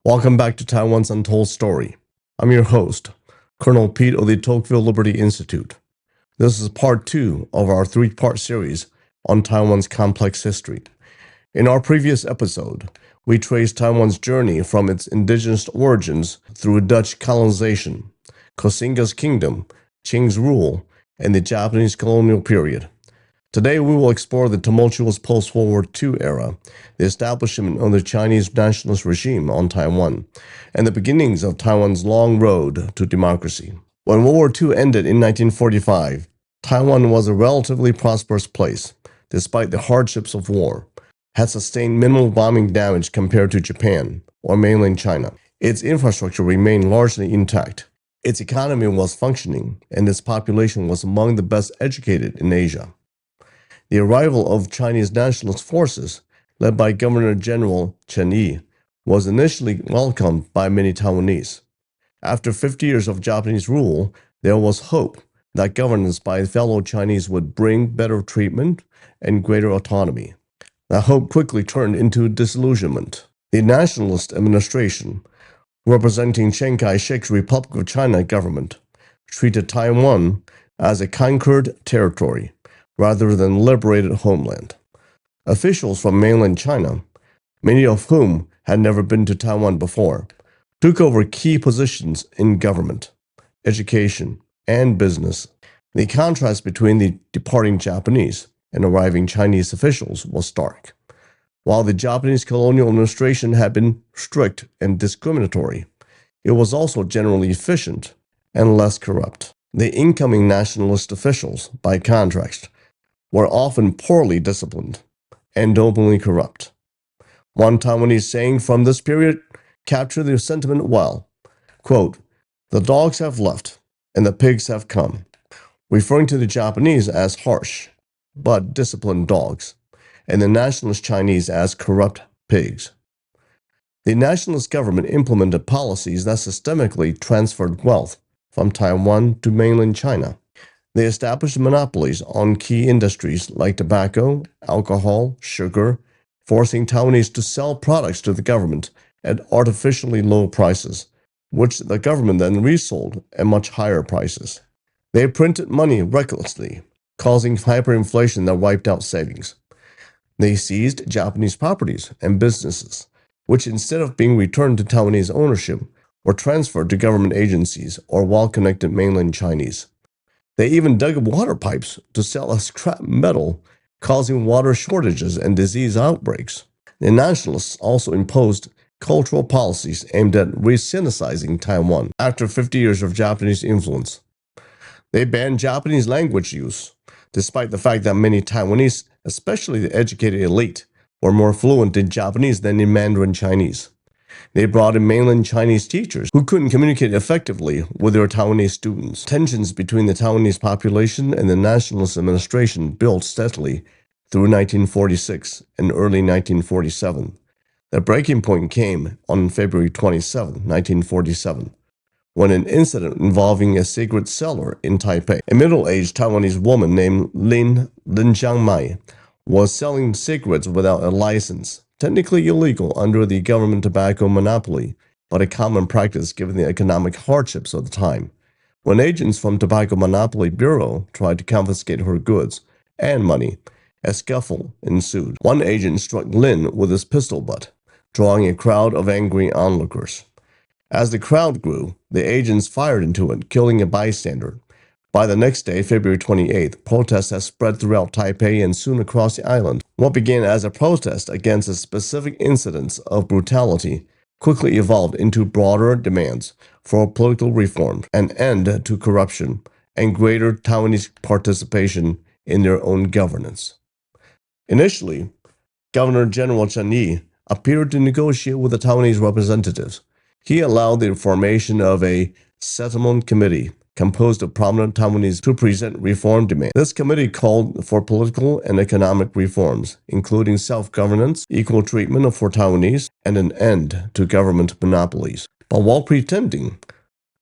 Welcome back to Taiwan's Untold Story. I'm your host, Colonel Pete of the Tocqueville Liberty Institute. This is part 2 of our 3-part series on Taiwan's complex history. In our previous episode, we traced Taiwan's journey from its indigenous origins through Dutch colonization, Koxinga's kingdom, Chiang's rule, and the Japanese colonial period. Today we will explore the tumultuous post-World War II era, the establishment of the Chinese nationalist regime on Taiwan, and the beginnings of Taiwan's long road to democracy. When World War II ended in 1945, Taiwan was a relatively prosperous place, despite the hardships of war, had sustained minimal bombing damage compared to Japan or mainland China. Its infrastructure remained largely intact. Its economy was functioning, and its population was among the best educated in Asia. The arrival of Chinese nationalist forces, led by Governor-General Chen, was initially welcomed by many Taiwanese. After 50 years of Japanese rule, there was hope that governance by fellow Chinese would bring better treatment and greater autonomy. That hope quickly turned into disillusionment. The Nationalist administration, representing Chiang Kai-shek's Republic of China government, treated Taiwan as a conquered territory rather than liberated homeland. Officials from mainland China, many of whom had never been to Taiwan before, took over key positions in government, education, and business. The contrast between the departing Japanese and arriving Chinese officials was stark. While the Japanese colonial administration had been strict and discriminatory, it was also generally efficient and less corrupt. The incoming nationalist officials, by contrast, were often poorly disciplined and openly corrupt. One Taiwanese saying from this period captured the sentiment well. Quote, "The dogs have left and the pigs have come," referring to the Japanese as harsh but disciplined dogs, and the nationalist Chinese as corrupt pigs. The nationalist government implemented policies that systemically transferred wealth from Taiwan to mainland China. They established monopolies on key industries like tobacco, alcohol, sugar, forcing Taiwanese to sell products to the government at artificially low prices, which the government then resold at much higher prices. They printed money recklessly, causing hyperinflation that wiped out savings. They seized Japanese properties and businesses, which instead of being returned to Taiwanese ownership, were transferred to government agencies or well-connected mainland Chinese. They even dug water pipes to sell as scrap metal, causing water shortages and disease outbreaks. The Nationalists also imposed cultural policies aimed at re-Sinicizing Taiwan after 50 years of Japanese influence. They banned Japanese language use, despite the fact that many Taiwanese, especially the educated elite, were more fluent in Japanese than in Mandarin Chinese. They brought in mainland Chinese teachers who couldn't communicate effectively with their Taiwanese students. Tensions between the Taiwanese population and the Nationalist administration built steadily through 1946 and early 1947. The breaking point came on February 27, 1947, when an incident involving a secret cellar in Taipei, a middle-aged Taiwanese woman named Lin Jiangmai, was selling cigarettes without a license, technically illegal under the government tobacco monopoly, but a common practice given the economic hardships of the time. When agents from Tobacco Monopoly Bureau tried to confiscate her goods and money, a scuffle ensued. One agent struck Lin with his pistol butt, drawing a crowd of angry onlookers. As the crowd grew, the agents fired into it, killing a bystander. By the next day, February 28th, protests had spread throughout Taipei and soon across the island. What began as a protest against a specific incidents of brutality quickly evolved into broader demands for political reform, an end to corruption, and greater Taiwanese participation in their own governance. Initially, Governor-General Chen appeared to negotiate with the Taiwanese representatives. He allowed the formation of a settlement committee composed of prominent Taiwanese to present reform demands. This committee called for political and economic reforms, including self-governance, equal treatment for Taiwanese, and an end to government monopolies. But while pretending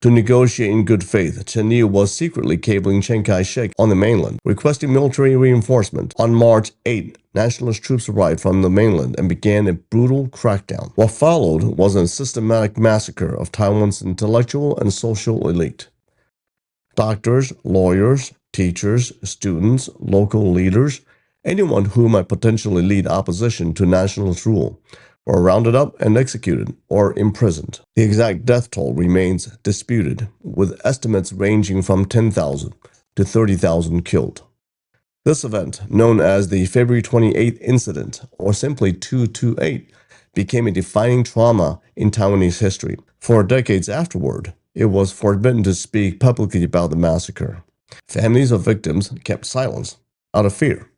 To negotiate in good faith, Chen Yu was secretly cabling Chiang Kai-shek on the mainland, requesting military reinforcement. On March 8, Nationalist troops arrived from the mainland and began a brutal crackdown. What followed was a systematic massacre of Taiwan's intellectual and social elite. Doctors, lawyers, teachers, students, local leaders, anyone who might potentially lead opposition to nationalist rule, were rounded up and executed or imprisoned. The exact death toll remains disputed, with estimates ranging from 10,000 to 30,000 killed. This event, known as the February 28th incident, or simply 228, became a defining trauma in Taiwanese history. For decades afterward, it was forbidden to speak publicly about the massacre. Families of victims kept silence out of fear,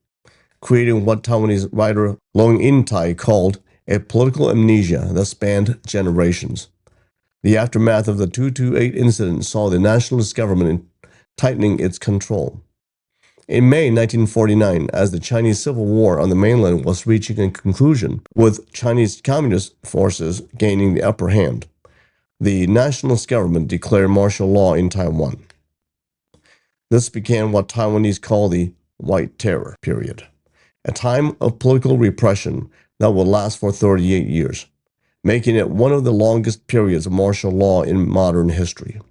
creating what Taiwanese writer Long In-tai called a political amnesia that spanned generations. The aftermath of the 228 incident saw the nationalist government tightening its control. In May 1949, as the Chinese Civil War on the mainland was reaching a conclusion, with Chinese Communist forces gaining the upper hand, the nationalist government declared martial law in Taiwan. This began what Taiwanese call the White Terror period, a time of political repression that will last for 38 years, making it one of the longest periods of martial law in modern history.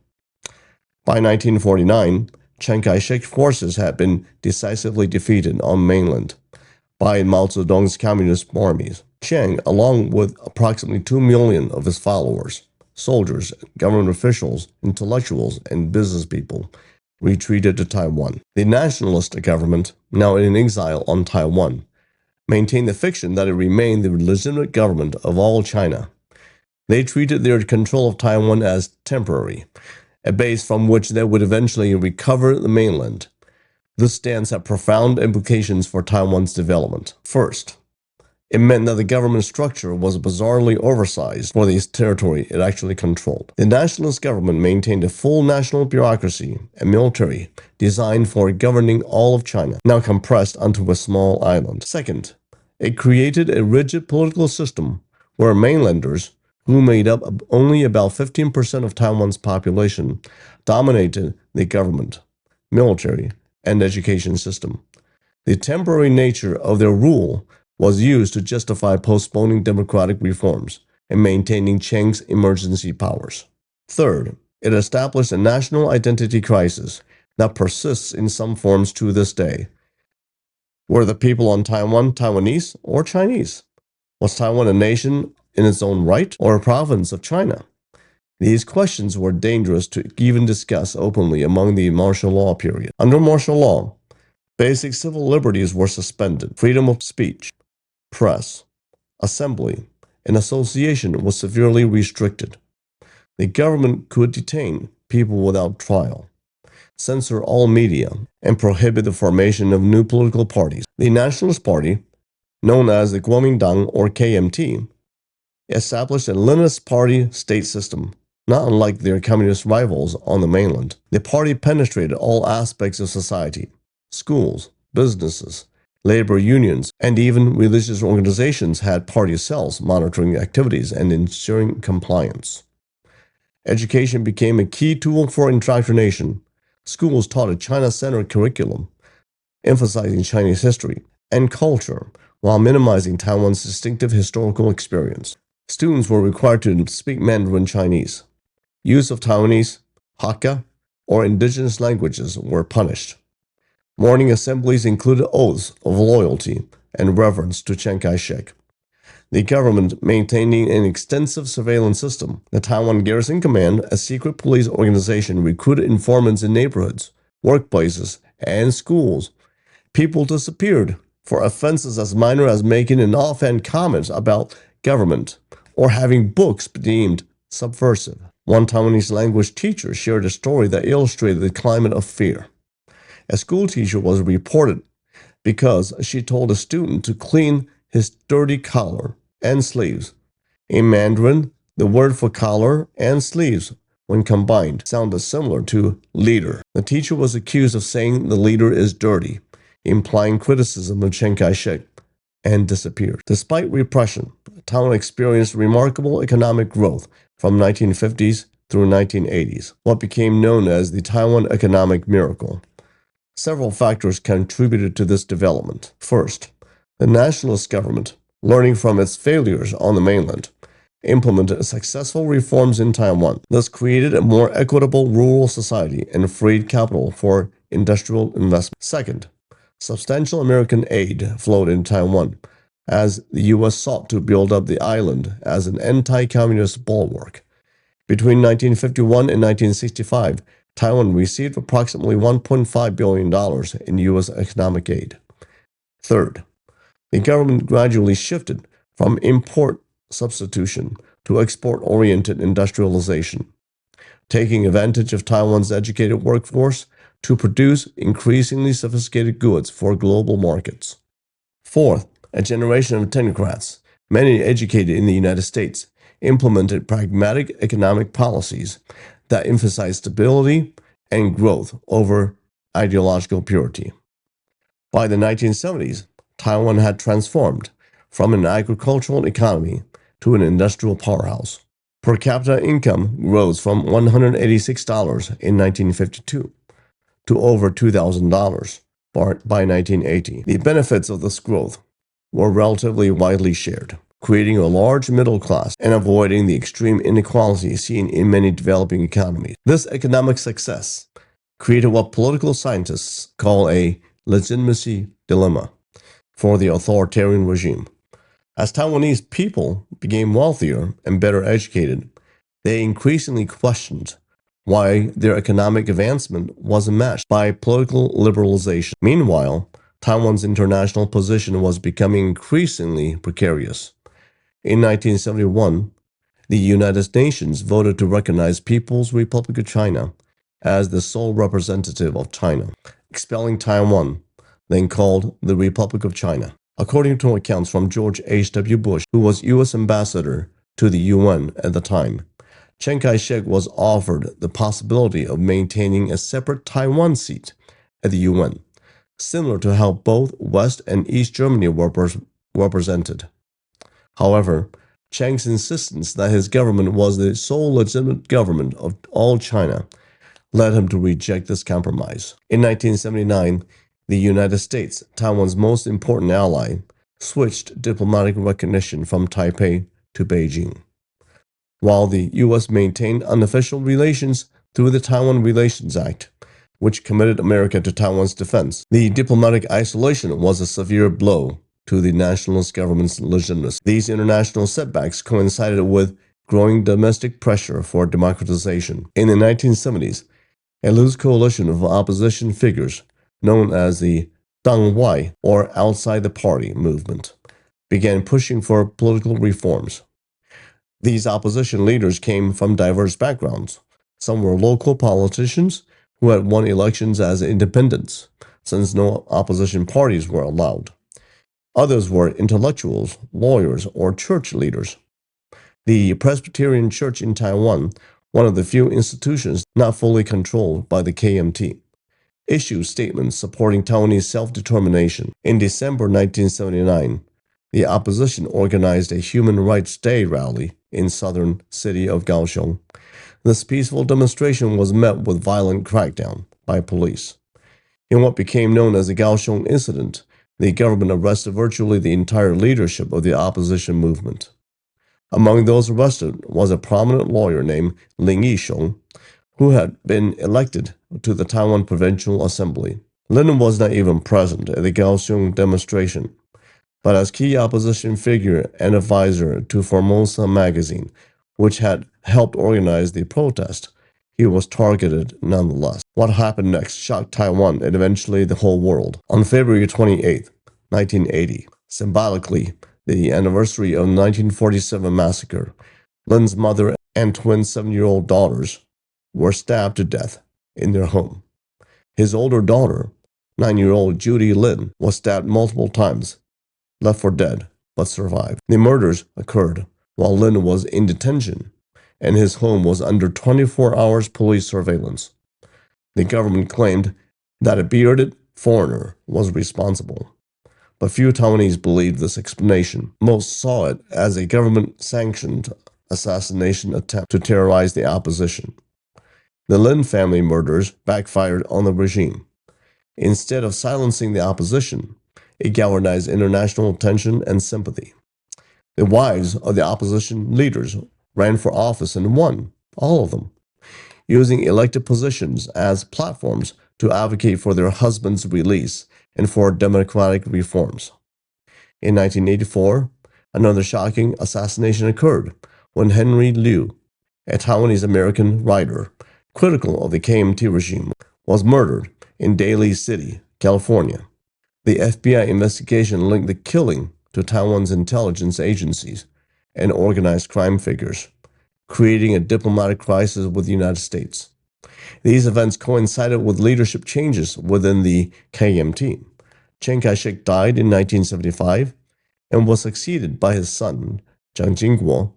By 1949, Chiang Kai-shek's forces had been decisively defeated on mainland by Mao Zedong's communist armies. Chiang, along with approximately 2 million of his followers, soldiers, government officials, intellectuals, and business people, retreated to Taiwan. The nationalist government, now in exile on Taiwan, maintained the fiction that it remained the legitimate government of all China. They treated their control of Taiwan as temporary, a base from which they would eventually recover the mainland. This stance had profound implications for Taiwan's development. First, it meant that the government structure was bizarrely oversized for the territory it actually controlled. The nationalist government maintained a full national bureaucracy and military designed for governing all of China, now compressed onto a small island. Second, it created a rigid political system where mainlanders, who made up only about 15% of Taiwan's population, dominated the government, military, and education system. The temporary nature of their rule was used to justify postponing democratic reforms and maintaining Chiang's emergency powers. Third, it established a national identity crisis that persists in some forms to this day. Were the people on Taiwan Taiwanese or Chinese? Was Taiwan a nation in its own right or a province of China? These questions were dangerous to even discuss openly among the martial law period. Under martial law, basic civil liberties were suspended. Freedom of speech, press, assembly, and association was severely restricted. The government could detain people without trial, censor all media, and prohibit the formation of new political parties. The Nationalist Party, known as the Kuomintang or KMT, established a Leninist party state system, not unlike their communist rivals on the mainland. The party penetrated all aspects of society: schools, businesses, labor unions, and even religious organizations had party cells monitoring activities and ensuring compliance. Education became a key tool for indoctrination. Schools taught a China-centered curriculum, emphasizing Chinese history and culture while minimizing Taiwan's distinctive historical experience. Students were required to speak Mandarin Chinese. Use of Taiwanese, Hakka, or indigenous languages were punished. Morning assemblies included oaths of loyalty and reverence to Chiang Kai-shek. The government maintaining an extensive surveillance system. The Taiwan Garrison Command, a secret police organization, recruited informants in neighborhoods, workplaces, and schools. People disappeared for offenses as minor as making an offhand comment about government or having books deemed subversive. One Taiwanese language teacher shared a story that illustrated the climate of fear. A school teacher was reported because she told a student to clean his dirty collar and sleeves. In Mandarin, the word for collar and sleeves, when combined, sounded similar to leader. The teacher was accused of saying the leader is dirty, implying criticism of Chiang Kai-shek, and disappeared. Despite repression, Taiwan experienced remarkable economic growth from 1950s through 1980s, what became known as the Taiwan economic miracle. Several factors contributed to this development. First, the nationalist government, learning from its failures on the mainland, implemented successful reforms in Taiwan, thus created a more equitable rural society and freed capital for industrial investment. Second, substantial American aid flowed in Taiwan as the U.S. sought to build up the island as an anti-communist bulwark. Between 1951 and 1965, Taiwan received approximately $1.5 billion in U.S. economic aid. Third, the government gradually shifted from import substitution to export-oriented industrialization, taking advantage of Taiwan's educated workforce to produce increasingly sophisticated goods for global markets. Fourth, a generation of technocrats, many educated in the United States, implemented pragmatic economic policies that emphasized stability and growth over ideological purity. By the 1970s, Taiwan had transformed from an agricultural economy to an industrial powerhouse. Per capita income rose from $186 in 1952 to over $2,000 by 1980. The benefits of this growth were relatively widely shared, creating a large middle class and avoiding the extreme inequality seen in many developing economies. This economic success created what political scientists call a legitimacy dilemma for the authoritarian regime. As Taiwanese people became wealthier and better educated, they increasingly questioned why their economic advancement wasn't matched by political liberalization. Meanwhile, Taiwan's international position was becoming increasingly precarious. In 1971, the United Nations voted to recognize People's Republic of China as the sole representative of China, expelling Taiwan, then called the Republic of China. According to accounts from George H.W. Bush, who was U.S. ambassador to the UN at the time, Chiang Kai-shek was offered the possibility of maintaining a separate Taiwan seat at the UN, similar to how both West and East Germany were represented. However, Chiang's insistence that his government was the sole legitimate government of all China led him to reject this compromise. In 1979, the United States, Taiwan's most important ally, switched diplomatic recognition from Taipei to Beijing. While the U.S. maintained unofficial relations through the Taiwan Relations Act, which committed America to Taiwan's defense, the diplomatic isolation was a severe blow to the nationalist government's legitimacy. These international setbacks coincided with growing domestic pressure for democratization. In the 1970s, a loose coalition of opposition figures, known as the Dangwai, or outside the party movement, began pushing for political reforms. These opposition leaders came from diverse backgrounds. Some were local politicians who had won elections as independents, since no opposition parties were allowed. Others were intellectuals, lawyers, or church leaders. The Presbyterian Church in Taiwan, one of the few institutions not fully controlled by the KMT, issued statements supporting Taiwanese self-determination. In December 1979, the opposition organized a Human Rights Day rally in southern city of Kaohsiung. This peaceful demonstration was met with violent crackdown by police. In what became known as the Kaohsiung incident, the government arrested virtually the entire leadership of the opposition movement. Among those arrested was a prominent lawyer named Lin Yixiong, who had been elected to the Taiwan Provincial Assembly. Lin was not even present at the Kaohsiung demonstration, but as key opposition figure and advisor to Formosa magazine, which had helped organize the protest, he was targeted nonetheless. What happened next shocked Taiwan and eventually the whole world. On February 28, 1980, symbolically the anniversary of the 1947 massacre, Lin's mother and twin 7-year-old daughters were stabbed to death in their home. His older daughter, 9-year-old Judy Lin, was stabbed multiple times, left for dead, but survived. The murders occurred while Lin was in detention, and his home was under 24 hours police surveillance. The government claimed that a bearded foreigner was responsible, but few Taiwanese believed this explanation. Most saw it as a government-sanctioned assassination attempt to terrorize the opposition. The Lin family murders backfired on the regime. Instead of silencing the opposition, it galvanized international attention and sympathy. The wives of the opposition leaders ran for office and won, all of them, using elected positions as platforms to advocate for their husbands' release and for democratic reforms. In 1984, another shocking assassination occurred when Henry Liu, a Taiwanese American writer critical of the KMT regime, was murdered in Daly City, California. The FBI investigation linked the killing to Taiwan's intelligence agencies and organized crime figures, creating a diplomatic crisis with the United States. These events coincided with leadership changes within the KMT. Chiang Kai-shek died in 1975 and was succeeded by his son, Chiang Jingguo.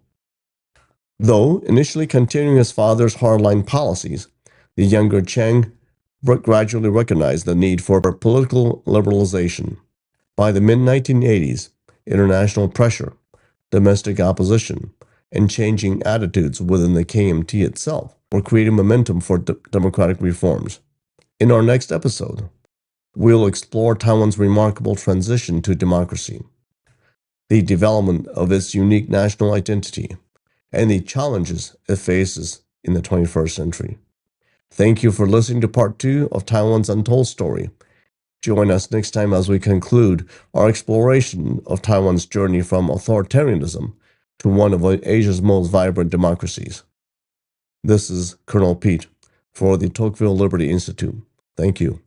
Though initially continuing his father's hardline policies, the younger Chiang gradually recognized the need for political liberalization. By the mid-1980s, international pressure, domestic opposition, and changing attitudes within the KMT itself were creating momentum for democratic reforms. In our next episode, we'll explore Taiwan's remarkable transition to democracy, the development of its unique national identity, and the challenges it faces in the 21st century. Thank you for listening to part 2 of Taiwan's Untold story. Join us next time as we conclude our exploration of Taiwan's journey from authoritarianism to one of Asia's most vibrant democracies. This is Colonel Pete for the Tocqueville Liberty Institute. Thank you.